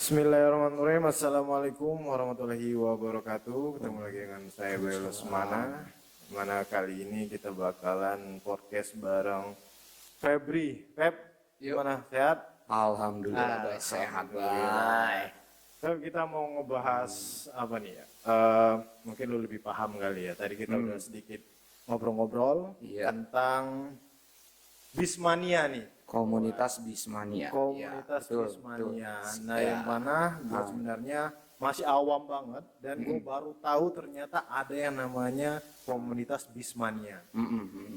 Bismillahirrahmanirrahim. Assalamualaikum warahmatullahi wabarakatuh. Ketemu lagi dengan saya Bayu Lesmana. Mana kali ini kita bakalan podcast bareng Febri. Feb, gimana? Sehat? Alhamdulillah baik, sehat baik. Feb, kita mau ngebahas apa nih ya? Mungkin lu lebih paham kali ya. Tadi kita udah sedikit ngobrol-ngobrol Iya. tentang Bismania nih. Komunitas Bismania. Komunitas Ya, betul, Bismania. betul. Nah, yang mana gue sebenarnya masih awam banget dan gue baru tahu ternyata ada yang namanya komunitas Bismania.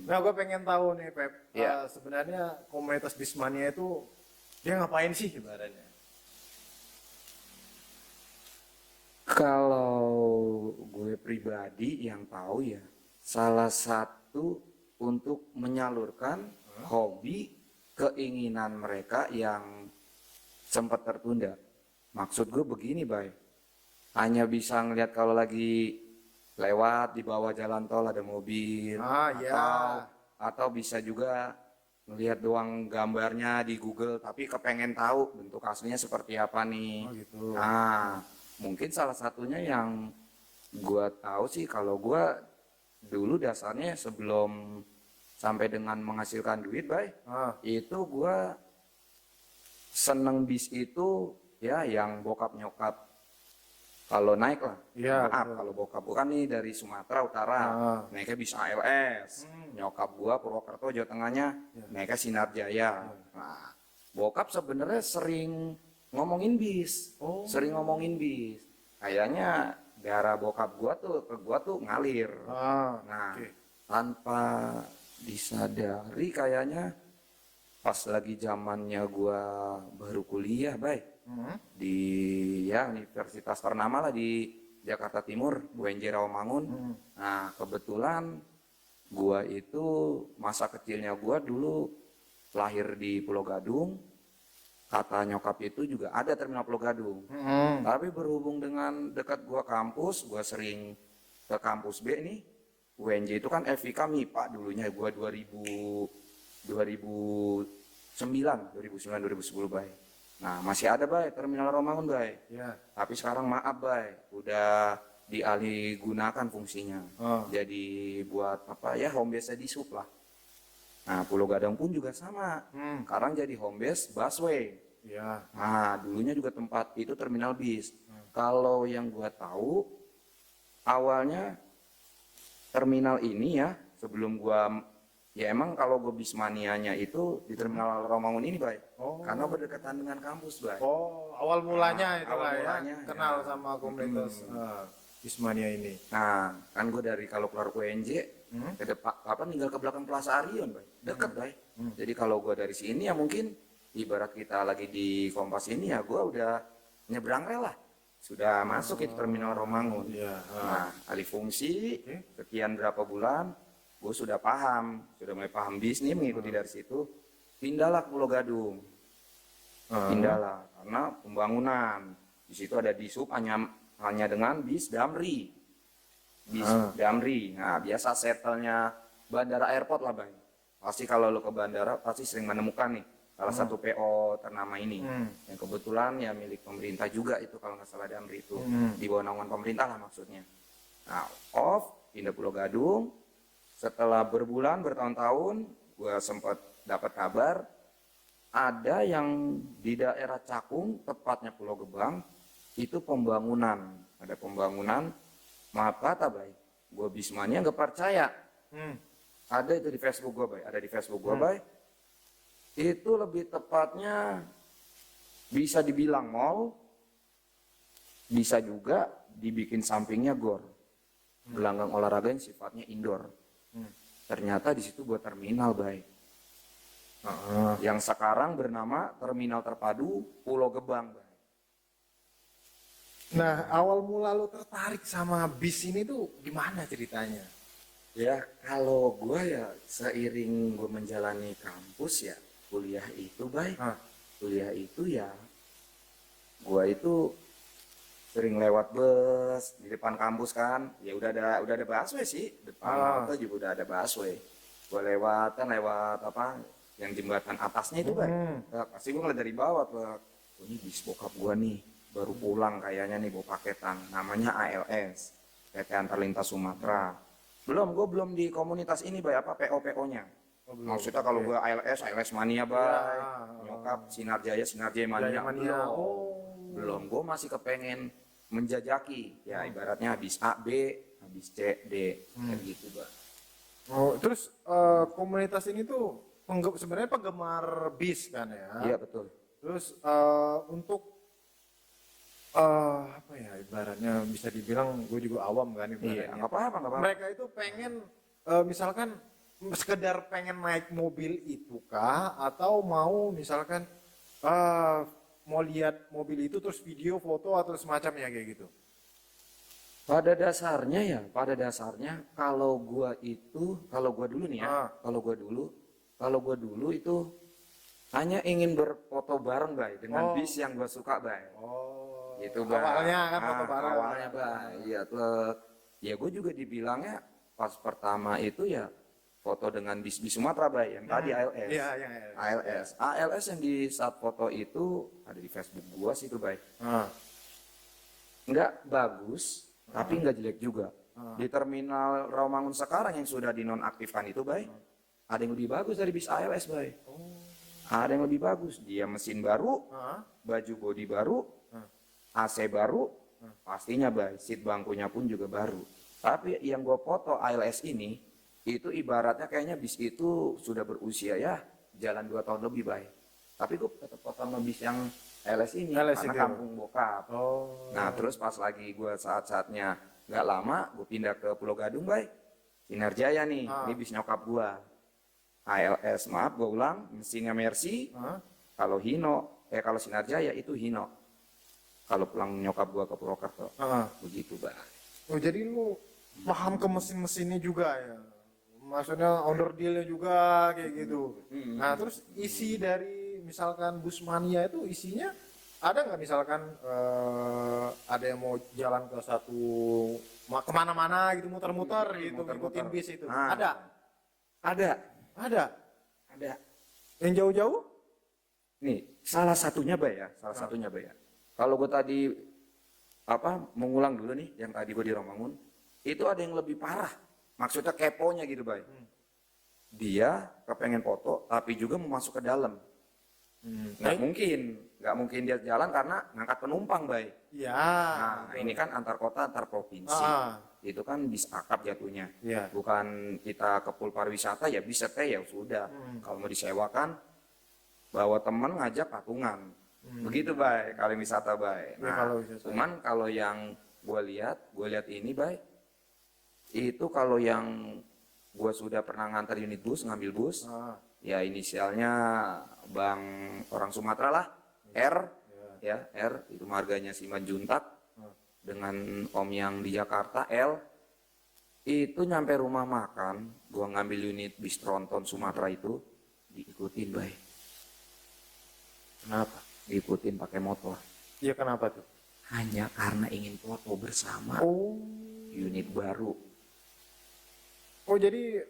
Nah, gue pengen tahu nih, Pep. Iya. Sebenarnya komunitas Bismania itu dia ngapain sih ibaratnya? Kalau gue pribadi yang tahu ya, salah satu untuk menyalurkan hobi keinginan mereka yang sempat tertunda. Maksud gue begini, Bay. Hanya bisa ngelihat kalau lagi lewat di bawah jalan tol ada mobil, atau bisa juga ngelihat doang gambarnya di Google, tapi kepengen tahu bentuk aslinya seperti apa nih. Oh, gitu. Nah, mungkin salah satunya yang gua tahu sih, kalau gua dulu dasarnya sebelum sampai dengan menghasilkan duit, Bay, itu gua seneng bis itu ya yang bokap nyokap kalau naik lah. Iya, Maaf, betul. kalau bokap gua kan nih dari Sumatera Utara, naiknya bis ALS. Nyokap gua Purwokerto Jawa Tengahnya, naiknya Sinar Jaya. Nah, bokap sebenarnya sering ngomongin bis, Kayaknya darah bokap gua tuh ke gua tuh ngalir. Nah, tanpa disadari kayaknya pas lagi zamannya gua baru kuliah, Bay, di ya universitas ternama lah di Jakarta Timur, UNJ Rawamangun. Nah, kebetulan gua itu masa kecilnya gua dulu lahir di Pulau Gadung. Kata nyokap itu juga ada terminal Pulau Gadung. Tapi berhubung dengan dekat gua kampus, gua sering ke kampus B nih. UNJ itu kan FIK MIPA dulunya, gua 2009 2010, Bay. Nah, masih ada, Bay, terminal Rawamangun, Bay. Ya. Tapi sekarang maaf, Bay, udah dialih gunakan fungsinya. Jadi buat apa ya, home base di sub lah. Nah, Pulau Gadung pun juga sama. Sekarang jadi home base busway. Ya. Nah, dulunya juga tempat itu terminal bis. Kalau yang gua tahu, awalnya terminal ini ya, sebelum gua ya emang kalau gua Bismanianya itu di terminal Rawamangun ini, Bay. Karena berdekatan dengan kampus, Bay. Awal mulanya itu awal lah ya, mulanya, kenal ya. sama komunitas Bismania ini. Nah, kan gue dari kalau keluar UNJ ke depan apa tinggal ke belakang Plaza Arion, Bay. Deket, Bay. Jadi kalau gue dari sini ya mungkin ibarat kita lagi di Kompas ini ya gue udah nyebrang rel lah. Sudah masuk itu terminal Rawamangun. Nah, alih fungsi sekian berapa bulan gue sudah mulai paham bisnis, mengikuti dari situ. Pindahlah ke Pulau Gadung. Pindahlah karena pembangunan. Di situ ada disub hanya dengan bis Damri. Damri. Nah, biasa settlenya bandara airport lah, Bang. Pasti kalau lo ke bandara pasti sering menemukan nih salah satu PO ternama ini. Yang kebetulan ya milik pemerintah juga itu, kalau nggak salah Damri itu. Di bawah naungan pemerintah lah maksudnya. Nah, pindah Pulau Gadung. Setelah bertahun-tahun, gue sempat dapat kabar ada yang di daerah Cakung, tepatnya Pulau Gebang, itu pembangunan. Ada pembangunan, maaf kata, Bay, gue Bismania nggak percaya. Ada itu di Facebook gue, Bay. Ada di Facebook gue, Bay. Itu lebih tepatnya bisa dibilang mall, bisa juga dibikin sampingnya gor. Gelanggang olahraga yang sifatnya indoor. Ternyata di situ buat terminal, Bay. Yang sekarang bernama Terminal Terpadu Pulau Gebang, Bay. Nah, awal mula lo tertarik sama bis ini tuh gimana ceritanya? Ya, kalau gue ya seiring gue menjalani kampus ya, kuliah itu, Bay. Kuliah itu ya, gue itu sering lewat bus di depan kampus kan. Ya udah ada busway sih, depan halte juga udah ada busway. Gue lewat apa yang jembatan atasnya itu, Bay. Pasti gue ngeliat dari bawah tuh, ini bis bokap gue nih. baru pulang kayaknya nih bawa paketan, namanya ALS, PT Antar Lintas Sumatera. Gue belum di komunitas ini bay, apa PO-PO-nya. Oh, belum. Maksudnya kalau Oke. gue ALS mania bay, Ya. nyokap Sinar Jaya Jaya mania, Mania. belum. Oh. Belum, gue masih kepengen menjajaki, ya ibaratnya habis A, B, habis C, D, kayak gitu bay. Oh, terus komunitas ini tuh sebenarnya penggemar bis kan ya. Iya betul. Terus untuk apa ya ibaratnya bisa dibilang gue juga awam kan Iya, ibaratnya. nggak apa-apa, nggak apa-apa. Mereka itu pengen misalkan sekedar pengen naik mobil itu kah atau mau misalkan mau lihat mobil itu terus video, foto atau semacamnya kayak gitu. Pada dasarnya kalau gua dulu nih ya, Ah. kalau gua dulu itu hanya ingin berfoto bareng bay dengan Oh. bis yang gua suka bay. Oh. Gitu bay. Awalnya kan foto bareng. Awalnya bay, iya tuh. Ya gua juga dibilangnya pas pertama itu ya foto dengan bis Sumatera bay, yang tadi ALS. Iya, yang ALS yang di saat foto itu ada di Facebook gua sih itu bay. Ah. Nggak bagus, tapi nggak jelek juga. Di terminal Rawamangun sekarang yang sudah dinonaktifkan itu, bay, ada yang lebih bagus dari bis ALS, bay. Ada yang lebih bagus. Dia mesin baru, Ah. baju bodi baru, AC baru, pastinya, bay. Seat bangkunya pun juga baru. Tapi yang gue foto ALS ini, itu ibaratnya kayaknya bis itu sudah berusia ya, jalan 2 tahun lebih, bay. Tapi gue tetap foto sama bis yang ALS ini, ALS karena itu. kampung bokap. Oh. Nah terus pas lagi gue saat-saatnya nggak lama gue pindah ke Pulau Gadung bay, Sinar Jaya nih, ini bis nyokap gue, ALS maaf gue ulang, mesinnya Mercy. Ah. Kalau kalau Sinar Jaya itu Hino, kalau pulang nyokap gue ke Purwokerto, Ah. begitu bay. Oh, jadi lu paham ke mesin-mesinnya juga ya. Maksudnya owner dealnya juga kayak gitu. Nah, terus isi dari misalkan bus mania itu isinya ada nggak misalkan ada yang mau jalan ke satu kemana-mana gitu muter-muter gitu muter-muter. ngikutin bis itu. Nah. Ada, Ada, ada. ada. Yang jauh-jauh? Nih salah satunya bay ya, salah satunya bay ya. Kalau gue tadi mengulang dulu nih, yang tadi gue di Romangun, itu ada yang lebih parah. Maksudnya keponya gitu, bay. Dia kepengen foto, tapi juga mau masuk ke dalam. Nggak mungkin dia jalan karena ngangkat penumpang, bay. Iya. Nah, ini kan antar kota, antar provinsi. Ah. Itu kan bis akap jatuhnya. Iya. Bukan kita ke pool pariwisata ya bisa teh ya sudah. Kalau mau disewakan, bawa teman ngajak patungan. Begitu, bay, kalau wisata, bay. Ya, Nah, kalau wisata. cuman kalau yang gue lihat ini, bay, itu kalau yang gue sudah pernah ngantar unit bus, ngambil bus, Ah. ya inisialnya Bang orang Sumatera lah, R, ya R, itu marganya Simanjuntak, dengan Om yang di Jakarta, L, itu nyampe rumah makan, gue ngambil unit bis tronton Sumatera itu, diikutin, bay. Kenapa? Diikutin pakai motor. Iya, kenapa tuh? Hanya karena ingin foto bersama Oh. unit baru. Oh, jadi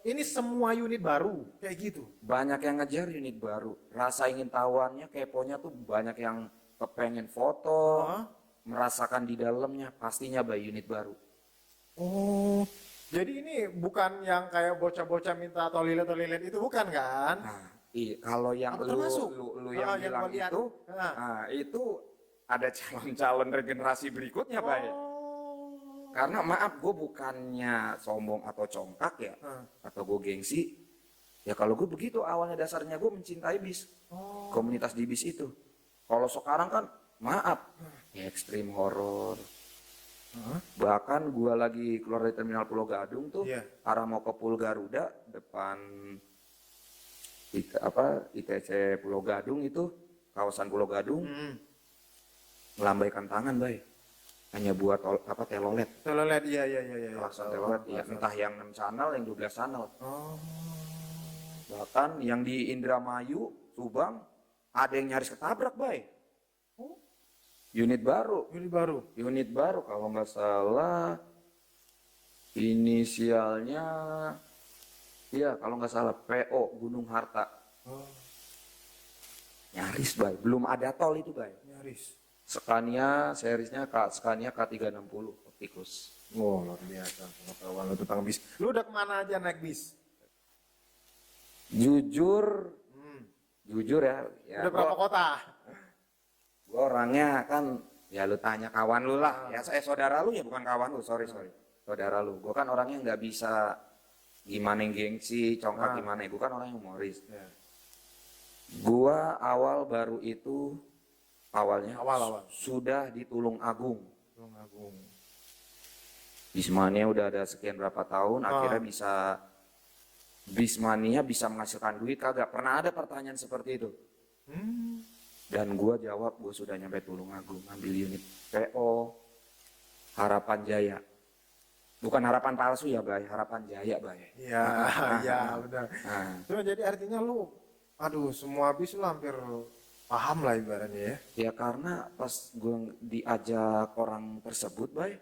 ini semua unit baru kayak gitu. Banyak yang ngejar unit baru. Rasa ingin tahuannya, keponya tuh banyak yang kepengen foto, Hah? merasakan di dalamnya, pastinya bay unit baru. Oh, jadi ini bukan yang kayak bocah-bocah minta toilet itu bukan kan? Nah, kalau yang Apa termasuk? lu yang Yang bilang gua lihat. itu, Ah. nah, itu ada calon-calon regenerasi berikutnya, bay. Oh. Karena maaf, gue bukannya sombong atau congkak ya, atau gue gengsi. Ya kalau gue begitu awalnya dasarnya gue mencintai bis, komunitas di bis itu. Kalau sekarang kan maaf, ya ekstrim horor. Bahkan gue lagi keluar dari terminal Pulau Gadung tuh, Iya. arah mau ke Pulau Garuda, depan ITC Pulau Gadung itu, kawasan Pulau Gadung, melambaikan tangan, bay. Hanya buat telolet. Toilet, iya. Klakson telolet, ya entah yang 6 channel, yang 12 channel. Oh. Bahkan yang di Indramayu, Subang, ada yang nyaris ketabrak, bay. Unit baru. Unit baru, kalau nggak salah, inisialnya, iya kalau nggak salah, PO, Gunung Harta. Oh, Nyaris, bay. Belum ada tol itu, bay. nyaris. Scania seriesnya Scania K360 Optimus. Oh, luar biasa. Pengetahuan lu tentang bis. Lu udah kemana aja naik bis? Jujur, Hmm. jujur ya, Udah berapa kota? gua orangnya kan, ya lu tanya kawan lu lah, ya saya saudara lu ya bukan kawan lu, sorry, saudara lu. Gua kan orangnya nggak bisa gimana gengsi, congkak gimana, gua kan orang yang humoris. Ya. Gua awal baru itu, awalnya Awal. sudah di Tulung Agung. Tulung Agung. Bismania udah ada sekian berapa tahun, akhirnya bisa Bismania bisa menghasilkan duit kagak? Pernah ada pertanyaan seperti itu. Hmm. Dan gua jawab, gua sudah nyampe Tulung Agung, ambil unit PO Harapan Jaya. Bukan harapan palsu ya, Bay, Harapan Jaya, Bay. Iya, iya benar. Nah, Cuma jadi artinya lu, aduh semua bis lu hampir paham lah ibaratnya ya. ya karena pas gua diajak orang tersebut, Bay,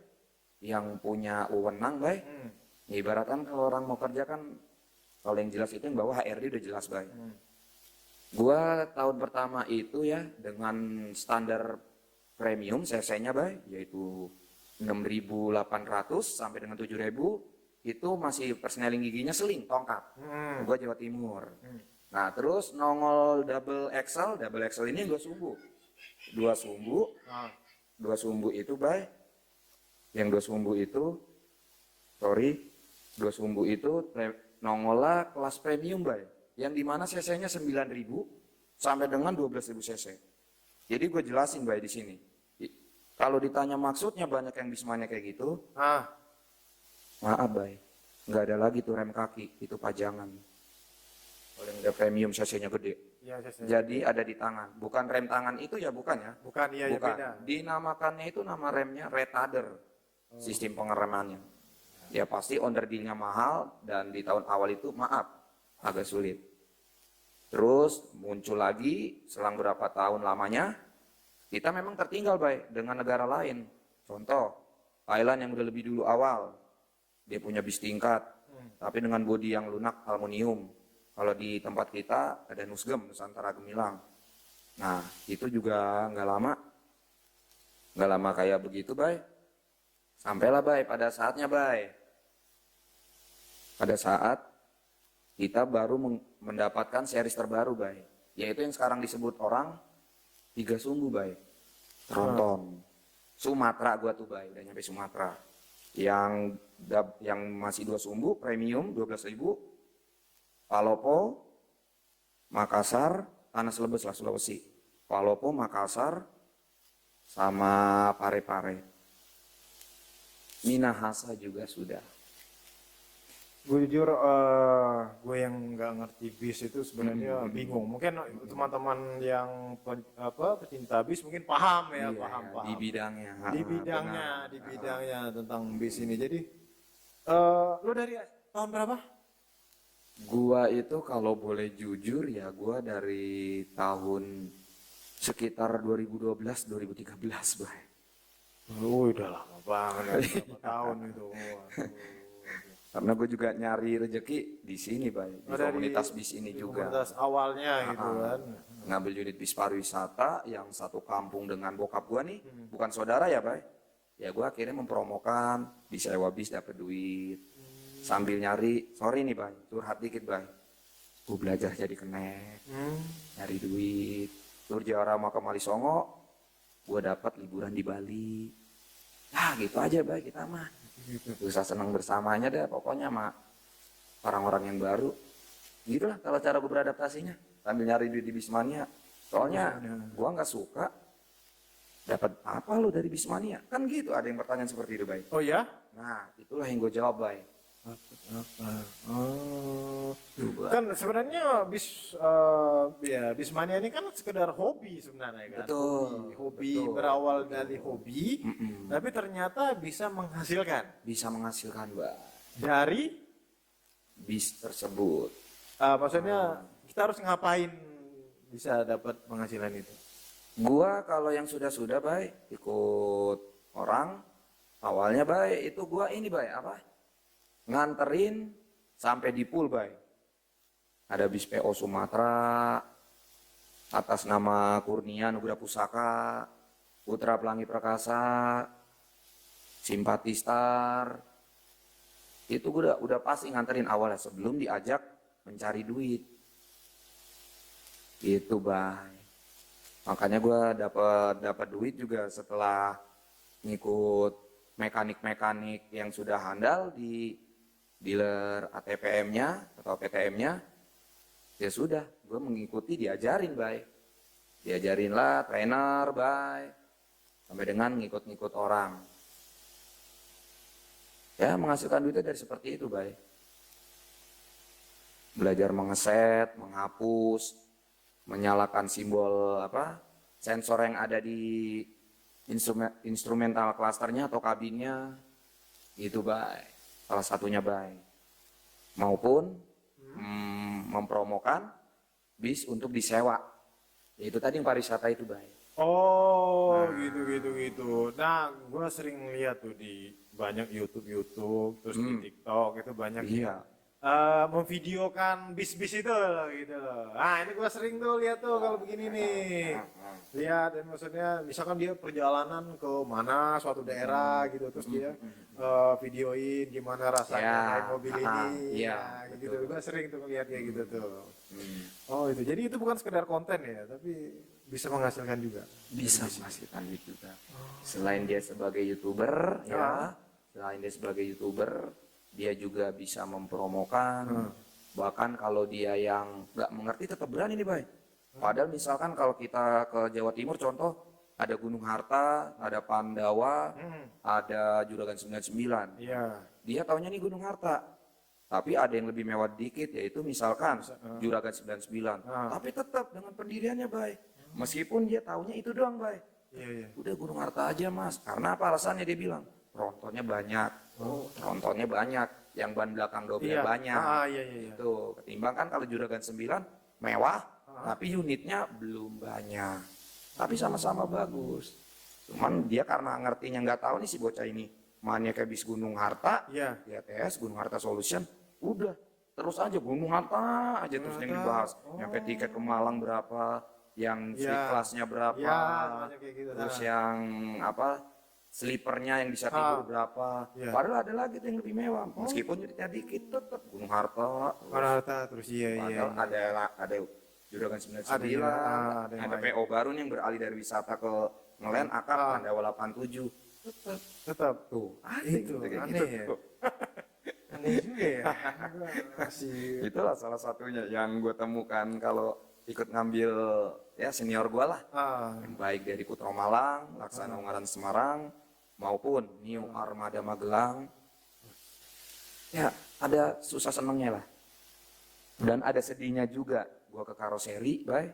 yang punya wewenang, Bay, ya ibaratkan kalau orang mau kerja kan, kalau yang jelas itu yang bawa HRD udah jelas, Bay. Gua tahun pertama itu ya dengan standar premium cc-nya, Bay, yaitu 6.800 sampai dengan 7.000, itu masih persneling giginya seling tongkat. Gua Jawa Timur. Nah, terus nongol double XL ini gua sumbu. Dua sumbu itu, Bay. Yang dua sumbu itu nongola kelas premium, Bay. Yang dimana cc-nya 9.000 sampai dengan 12.000 cc. Jadi gue jelasin, Bay, di sini. Kalau ditanya maksudnya banyak yang Bismania kayak gitu, maaf, Bay, nggak ada lagi tuh rem kaki, itu pajangan. Kalau yang udah premium cc-nya gede. Iya, Jadi ada di tangan, bukan rem tangan itu ya, bukan ya? Bukan, iya ya Bukan. beda. Dinamakannya itu nama remnya retarder, sistem pengeremannya. Ya pasti onderdilnya mahal dan di tahun awal itu maaf agak sulit. Terus muncul lagi selang berapa tahun lamanya kita memang tertinggal, Bay, dengan negara lain. Contoh Thailand yang udah lebih dulu awal, dia punya bis tingkat, tapi dengan bodi yang lunak aluminium. Kalau di tempat kita ada Nusgem, Nusantara Gemilang. Nah itu juga nggak lama kayak begitu, Bay. Sampailah, Bay, pada saatnya, Bay. Pada saat kita baru mendapatkan series terbaru, Bay, yaitu yang sekarang disebut orang 3 sumbu, Bay. Tronton. Sumatera gua tuh, Bay, udah nyampe Sumatera. Yang masih 2 sumbu premium 12.000. Palopo, Makassar, Tanah Selebes lah, Sulawesi. Palopo, Makassar, sama Parepare. Minahasa juga sudah. Gue jujur, gue yang nggak ngerti bis itu sebenarnya bingung. Mungkin teman-teman yang pecinta bis mungkin paham ya, Iya, paham. di bidangnya. Di bidangnya tentang bis ini. Jadi, lu dari tahun berapa? Gua itu kalau boleh jujur ya, gua dari tahun sekitar 2012-2013, Bay. Udah lama banget, berapa tahun itu. Karena gue juga nyari rezeki di sini, Bay, di komunitas bis ini juga. Komunitas awalnya gitu kan. Ngambil unit bis pariwisata yang satu kampung dengan bokap gua nih, bukan saudara ya, Bay. Ya gua akhirnya mempromokan, disewa bis dapat duit. Sambil nyari, sorry nih, Bay, curhat dikit, Bay. Gue belajar jadi kenek, nyari duit. Tur Jawa ke Malisongo, gue dapat liburan di Bali. Nah gitu aja, Bay, kita mah. Bisa senang bersamanya deh pokoknya sama orang-orang yang baru. Gitulah kalau cara gue beradaptasinya sambil nyari duit di Bismania. Soalnya gue nggak suka dapat apa lo dari Bismania, kan gitu, ada yang bertanya seperti itu, Bay. Oh ya? Nah itulah yang gue jawab, Bay. Kan sebenarnya Bismania ini kan sekedar hobi sebenarnya kan. Betul, Hobi betul. berawal dari hobi, tapi ternyata bisa menghasilkan Bisa menghasilkan, Bay, dari bis tersebut. maksudnya kita harus ngapain bisa dapat penghasilan itu? Gua kalau yang sudah Bay, ikut orang awalnya, Bay, itu gua ini, Bay, apa? Nganterin sampai di pool, Bay. Ada bis PO Sumatera atas nama Kurnia Nugra Pusaka. Putra Pelangi Prakasa, Simpati Star, itu gue udah pasti nganterin awalnya sebelum diajak mencari duit. Itu Bay. Makanya gue dapat duit juga setelah ngikut mekanik-mekanik yang sudah handal di dealer ATPM-nya atau PTM-nya. Ya sudah, gue mengikuti diajarin Bay. Diajarin lah trainer Bay. Sampai dengan ngikut-ngikut orang. Ya menghasilkan duitnya dari seperti itu Bay. Belajar mengeset, menghapus, menyalakan simbol sensor yang ada di instrumental clusternya atau kabinnya, gitu Bay. Salah satunya Bay. Maupun mempromokan bis untuk disewa. Itu tadi yang pariwisata itu Bay. Oh, gitu. Nah, gue sering lihat tuh di banyak YouTube, terus di TikTok itu banyak Iya. memvideokan bis-bis itu loh, gitu loh. Nah, ini gue sering tuh lihat tuh kalau begini nih. Lihat, dan maksudnya misalkan dia perjalanan ke mana suatu daerah gitu, terus dia videoin gimana rasanya Ya, naik mobil ini. iya, Ya, gitu. Gue sering tuh ngeliat kayak gitu tuh. Hmm. Oh, itu. Jadi itu bukan sekedar konten ya, tapi bisa menghasilkan juga. Bisa menghasilkan duit juga. Selain dia sebagai YouTuber, selain dia sebagai YouTuber, dia juga bisa mempromokan. Bahkan kalau dia yang nggak mengerti tetap berani nih, Bay. Padahal misalkan kalau kita ke Jawa Timur contoh, ada Gunung Harta, ada Pandawa, ada Juragan 99. Iya. Dia taunya nih Gunung Harta. Tapi ada yang lebih mewah dikit, yaitu misalkan Juragan 99. Tapi tetap dengan pendiriannya, Bay. Meskipun dia taunya itu doang, Bay. Iya. Udah Gunung Harta aja, Mas. Karena apa alasannya dia bilang? Trontonnya banyak. Trontonnya banyak. Yang ban belakang dobel banyak. Iya. Itu ketimbang kan kalau Juragan 9 mewah, tapi unitnya belum banyak. Tapi sama-sama bagus. Cuman dia karena ngertinya nggak tahu nih si bocah ini. Mainnya kayak bis Gunung Harta, Iya. GTS, Gunung Harta Solution, udah terus aja Gunung Harta aja terus yang dibahas. Nyampe tiket ke Malang berapa, yang sleep classnya berapa, banyak kayak gitu. terus yang sleepernya yang bisa tidur berapa. Padahal ada lagi tuh yang lebih mewah, meskipun unitnya dikit tetap Gunung Harta. Harta terus iya. Padahal ada Juragan 99, ada PO baru nih yang beralih dari wisata ke ngelen akap Pandawa 87. Tetap. Tuh, Itu aneh ya. Aneh juga ya. Masih. Itulah salah satunya yang gue temukan kalau ikut ngambil ya senior gue lah. Baik dari Kutro Malang, Laksana Ungaran Semarang, maupun New Armada Magelang. Ya ada susah senengnya lah. Dan ada sedihnya juga. Gue ke karoseri, Bay.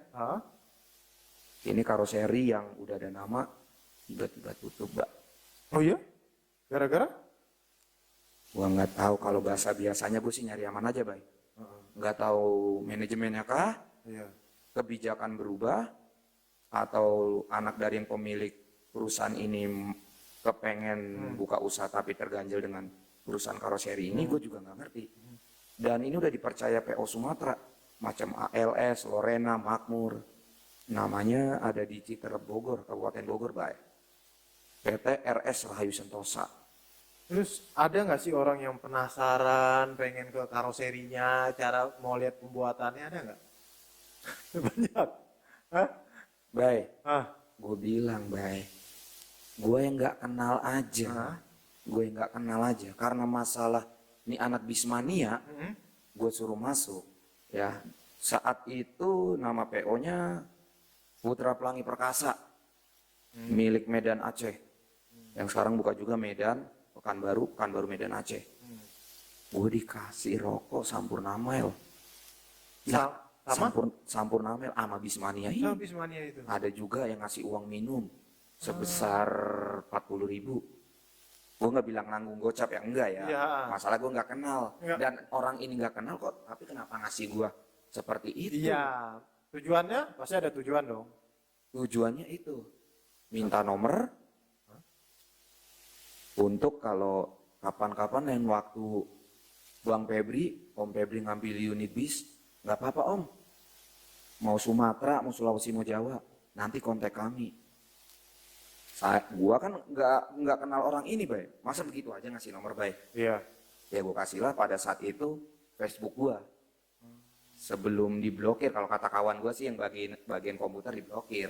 Ini karoseri yang udah ada nama, tiba-tiba tutup, Mbak. Oh iya? Gara-gara? Gua nggak tahu, kalau bahasa biasanya gue sih nyari aman aja, Bay. Nggak tahu manajemennya kah, Iya. kebijakan berubah, atau anak dari yang pemilik perusahaan ini kepengen buka usaha tapi terganjal dengan perusahaan karoseri ini, gue juga nggak ngerti. Dan ini udah dipercaya PO Sumatera, macam ALS, Lorena, Makmur. Namanya ada di Citerep Bogor, Kabupaten Bogor, Bay. PT RS Rahayu Sentosa. Terus ada nggak sih orang yang penasaran pengen ke karoserinya, cara mau lihat pembuatannya, ada nggak? Banyak. Hah? Bay, gue bilang, Bay, gue yang nggak kenal aja. Gue nggak kenal aja karena masalah ini anak Bismania, gue suruh masuk. Ya, saat itu nama PO-nya Putra Pelangi Perkasa, milik Medan Aceh. Yang sekarang buka juga Medan, Pekanbaru Medan Aceh. Gue dikasih rokok Sampurnamel. Sampurnamel sama Bismania ini. Bismania itu. Ada juga yang ngasih uang minum sebesar 40.000. Gue nggak bilang nanggung gocap ya, enggak ya. Masalah gue nggak kenal. Dan orang ini nggak kenal kok, tapi kenapa ngasih gue seperti itu? Iya. Tujuannya pasti ada tujuan dong. Tujuannya itu minta nomor untuk kalau kapan-kapan lain waktu Bang Febri, Om Febri ngambil unit bis, nggak apa-apa Om. Mau Sumatera, mau Sulawesi, mau Jawa, nanti kontak kami. Gua kan nggak kenal orang ini, Bay. Masa begitu aja ngasih nomor, Bay? Iya. Ya gua kasihlah pada saat itu Facebook gua. Sebelum diblokir, kalau kata kawan gua sih yang bagian komputer diblokir.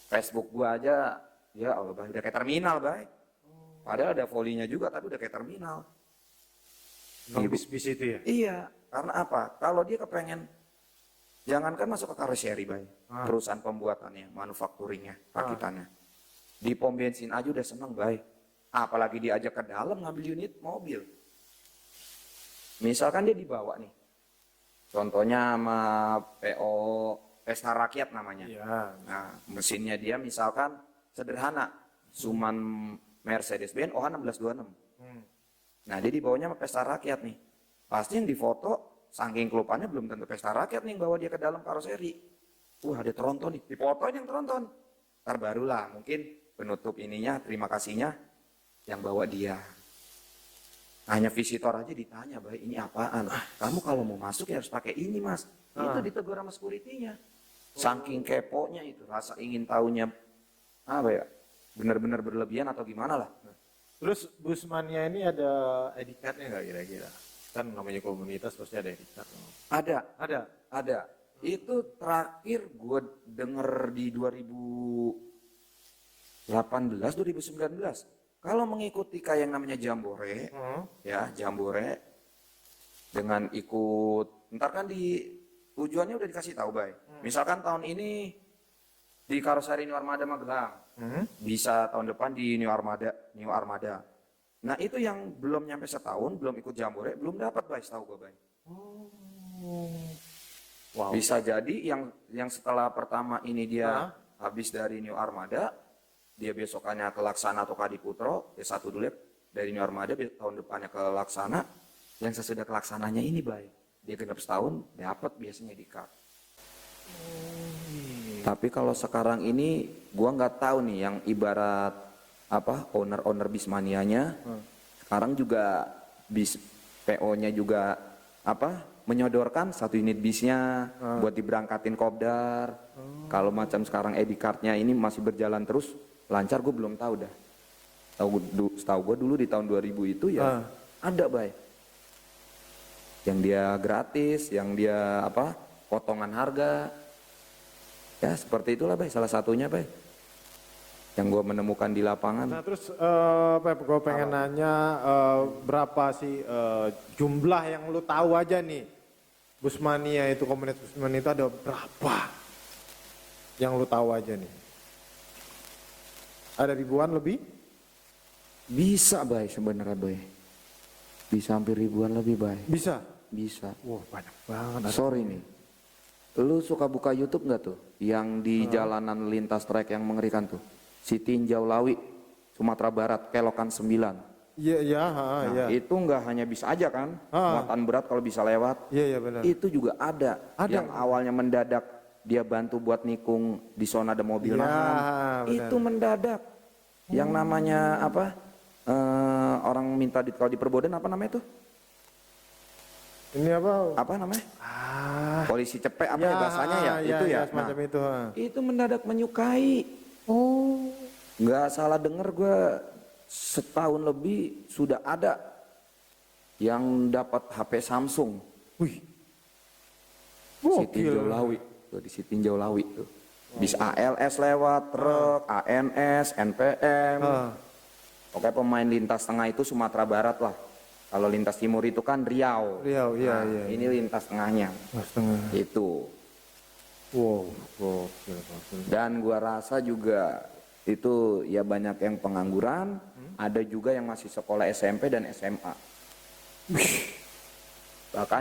Facebook gua aja, ya Allah, Bay, udah kayak terminal, Bay. Padahal ada folinya juga, tapi udah kayak terminal. Bis-bis itu ya. Iya, karena apa? Kalau dia kepengen, jangankan masuk ke karoseri, Bay. Perusahaan pembuatannya, manufakturingnya, rakitannya. Di pom bensin aja udah seneng, Bay. Apalagi diajak ke dalam ngambil unit mobil. Misalkan dia dibawa nih. Contohnya sama PO Pesta Rakyat namanya. Iya. Nah, mesinnya dia misalkan sederhana. Suman Mercedes-Benz OH1626. Nah, dia dibawanya sama Pesta Rakyat nih. Pasti yang difoto, saking kelupannya belum tentu Pesta Rakyat nih yang bawa dia ke dalam karoseri. Wah, ada tronton nih. Difotoin yang tronton. Ntar barulah mungkin penutup ininya, terima kasihnya yang bawa dia. Hanya visitor aja ditanya, Bay, ini apaan? Kamu kalau mau masuk ya harus pakai ini, Mas. Itu ditegur sama security-nya. Saking keponya itu, rasa ingin tahunya apa ya? Benar-benar berlebihan atau gimana lah. Terus Busmania ini ada ID card-nya nggak kira-kira? Kan namanya komunitas pasti ada ID card. Ada. Itu terakhir gue denger di 2018, 2019. Kalau mengikuti kayak yang namanya Jambore, ya Jambore, dengan ikut, ntar kan di tujuannya udah dikasih tahu, Bay. Misalkan tahun ini di Karoseri New Armada Magelang, bisa tahun depan di New Armada. Nah itu yang belum nyampe setahun, belum ikut Jambore, belum dapat, Bay, setahu gue, Bay. Wow. Bisa jadi yang setelah pertama ini dia habis dari New Armada, dia besokannya ke Laksana atau Kadiputro, ya satu dulu ya, dari New Armada tahun depannya ke Laksana, yang sesudah ke Laksananya ini, Bay, dia genap setahun dapat biasanya di card. Tapi kalau sekarang ini gua nggak tahu nih yang ibarat apa owner Bismanianya, sekarang juga bis PO-nya juga apa menyodorkan satu unit bisnya buat diberangkatin kopdar. Kalau macam sekarang ID card-nya ini masih berjalan terus lancar, gue belum tahu dah. Setahu gue dulu di tahun 2000 itu ya ada, Bay. Yang dia gratis, yang dia apa potongan harga. Ya seperti itulah, Bay, salah satunya, Bay, yang gue menemukan di lapangan. Nah terus Pep, gue pengen nanya berapa sih jumlah yang lu tahu aja nih Busmania itu, komunitas Busmania itu ada berapa yang lu tahu aja nih? Ada ribuan lebih? Bisa, Bay, sebenarnya, Bay. Bisa hampir ribuan lebih, Bay. Bisa? Bisa. Wah banyak banget. Sorry nih. Lu suka buka YouTube nggak tuh? Yang di jalanan lintas trek yang mengerikan tuh. Sitinjau Lawi, Sumatera Barat, Kelokan 9. Iya, iya. Itu nggak hanya bis aja kan, muatan berat kalau bisa lewat. Iya, benar. Itu juga ada. Yang awalnya mendadak dia bantu buat nikung di zona ada mobil nahan. Itu mendadak. Yang namanya apa? Orang minta kalau di Perboden apa namanya tuh? Ini apa? Apa namanya? Polisi cepet apa ya bahasanya ya? Itu ya. Semacam itu. Itu mendadak menyukai. Nggak salah denger gue setahun lebih sudah ada yang dapat HP Samsung. Wih. Sitinjau Lawi. Tuh, di Sitinjau Lawi tuh. Bis ALS lewat, truk, ANS, NPM. Pokoknya pemain lintas tengah itu Sumatera Barat lah. Kalau lintas timur itu kan Riau. Iya. Ini lintas tengahnya. Tengah. Itu. Wow. Dan gua rasa juga itu ya banyak yang pengangguran, ada juga yang masih sekolah SMP dan SMA. Bahkan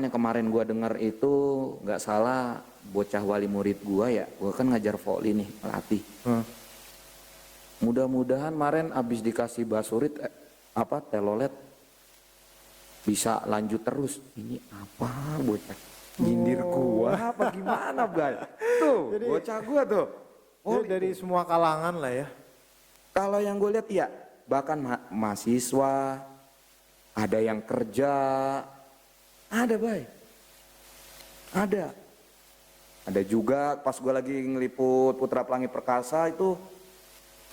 yang kemarin gua dengar itu nggak salah bocah wali murid gua ya, gua kan ngajar voli nih, pelatih. Mudah-mudahan kemarin abis dikasih basurit telolet bisa lanjut terus. Ini apa bocah? Nyindir gua apa gimana, Bray? Tuh, jadi, bocah gua tuh. Dari semua kalangan lah ya. Kalau yang gue lihat ya, bahkan mahasiswa, ada yang kerja, ada, Bay. Ada. Ada juga pas gue lagi ngeliput Putra Pelangi Perkasa itu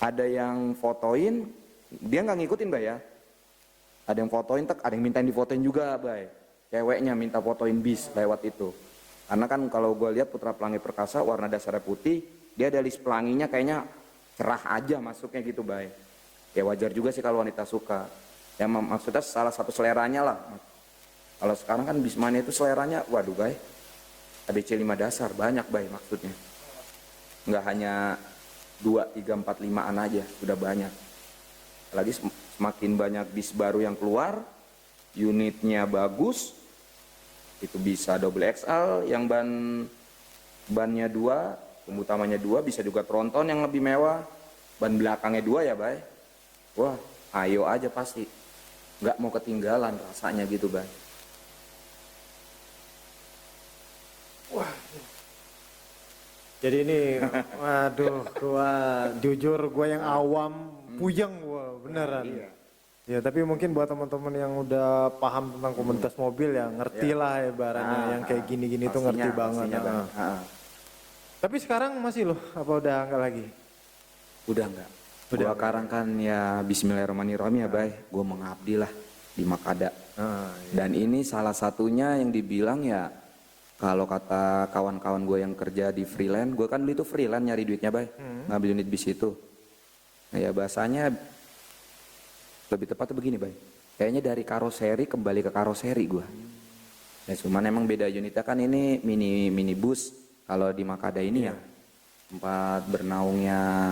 ada yang fotoin, dia nggak ngikutin Bay ya. Ada yang fotoin, ada yang mintain difotoin juga Bay. Ceweknya minta fotoin bis lewat itu. Karena kan kalau gue lihat Putra Pelangi Perkasa warna dasarnya putih, dia ada list pelanginya kayaknya cerah aja masuknya gitu Bay. Ya wajar juga sih kalau wanita suka. Ya maksudnya salah satu seleranya lah. Kalau sekarang kan Bismania itu seleranya, waduh Bay. ABC 5 dasar, banyak Bay maksudnya. Nggak hanya 2, 3, 4, 5-an aja, sudah banyak. Lagi semakin banyak bis baru yang keluar, unitnya bagus, itu bisa double XL, yang bannya 2, pembuat utamanya 2, bisa juga tronton yang lebih mewah, ban belakangnya 2 ya Bay. Wah, ayo aja pasti. Nggak mau ketinggalan rasanya gitu Bay. Wah. Jadi ini, waduh, jujur gua yang awam, puyeng gua, beneran. Iya. Ya, tapi mungkin buat teman-teman yang udah paham tentang komunitas mobil ya, ngerti lah ya barangnya yang kayak gini-gini tuh ngerti banget. Tapi sekarang masih loh, apa udah enggak lagi? Udah enggak. Gua sekarang kan ya bismillahirrahmanirrahim ya Bay, gua mengabdi lah di Makada. Iya. Dan ini salah satunya yang dibilang ya, kalau kata kawan-kawan gue yang kerja di freelance, gue kan dulu itu freelance nyari duitnya Bay, ngambil unit bis itu. Nah, ya bahasanya lebih tepatnya begini Bay, kayaknya dari karoseri kembali ke karoseri gue. Ya cuman emang beda unitnya kan ini mini bus, kalau di Makada ini ya tempat bernaungnya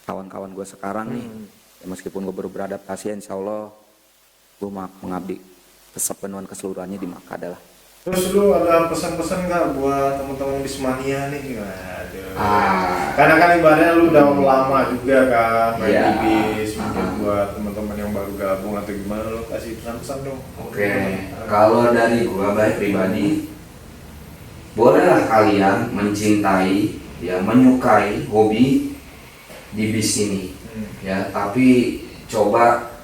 kawan-kawan gue sekarang nih. Ya, meskipun gue baru beradaptasi, insya Allah gue mengabdi sepenuhan keseluruhannya di Makada lah. Terus lu ada pesan-pesan nggak buat teman-teman Bismania nih? Waduh. Karena kan ibaratnya lu udah lama juga kan main di bis, mungkin buat teman-teman yang baru gabung atau gimana, lu kasih pesan-pesan dong. Oke, kalau dari gua Bay pribadi, bolehlah kalian mencintai, ya menyukai hobi di bis ini, ya. Tapi coba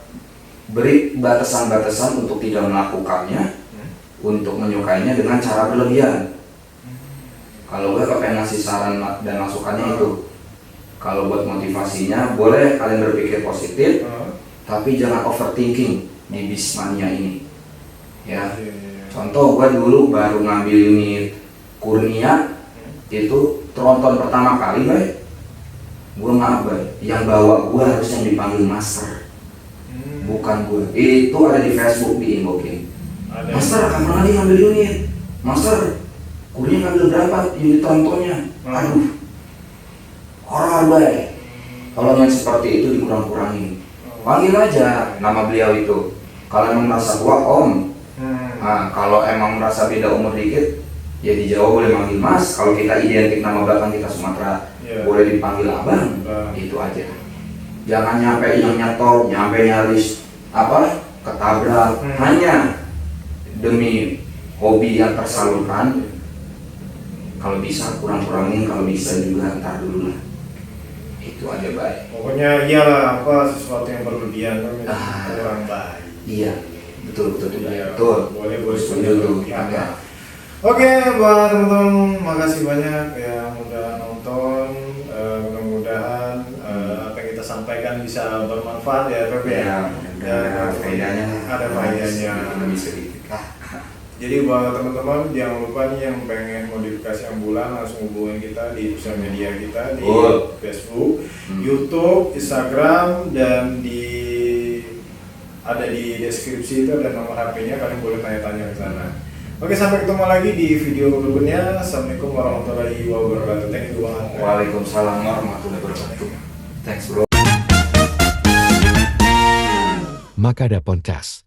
beri batasan-batasan untuk tidak melakukannya. Untuk menyukainya dengan cara berlebihan. Kalau gue kepengen ngasih saran dan masukannya itu, kalau buat motivasinya boleh kalian berpikir positif, tapi jangan overthinking di Bismania ini. Ya, contoh gue dulu baru ngambil unit Kurnia, itu tronton pertama kali Bay, gue maaf Bay, yang bawa gue harusnya dipanggil master, bukan gue. Itu ada di Facebook di inboxing. Master, kapan lagi ngambil unit? Master, Kurnia ngambil berapa unit trontonnya? Aduh, horor Bay. Kalau yang seperti itu dikurang-kurangin. Panggil aja nama beliau itu. Kalau emang merasa tua, Om. Nah, kalau emang merasa beda umur dikit, ya di Jawa boleh manggil Mas. Kalau kita identik nama belakang kita Sumatera, boleh dipanggil Abang. Itu aja. Jangan nyampe yang nyetop, nyampe nyaris ketabrak. Hanya demi hobi yang tersalurkan. Kalau bisa kurang-kurangin, kalau bisa juga ntar dulu lah. Itu aja Bay. Pokoknya iyalah sesuatu yang berlebihan kan kurang baik. Iya, betul. Iya, Betul. Boleh setuju tuh. Ya. Oke, buat teman-teman, makasih banyak yang udah nonton. Mudah-mudahan apa yang kita sampaikan bisa bermanfaat ya, Feb ya. Ada faedahnya. Ada faedahnya. Lebih sedikit. Jadi buat teman-teman jangan lupa nih yang pengen modifikasi ambulan langsung hubungin kita di sosial media kita di Facebook, YouTube, Instagram, dan ada di deskripsi itu ada nomor HP-nya, kalian boleh tanya-tanya ke sana. Oke, sampai ketemu lagi di video berikutnya. Assalamualaikum warahmatullahi wabarakatuh. Thank you banget. Waalaikumsalam warahmatullahi wabarakatuh. Thanks bro. Makada Podcast.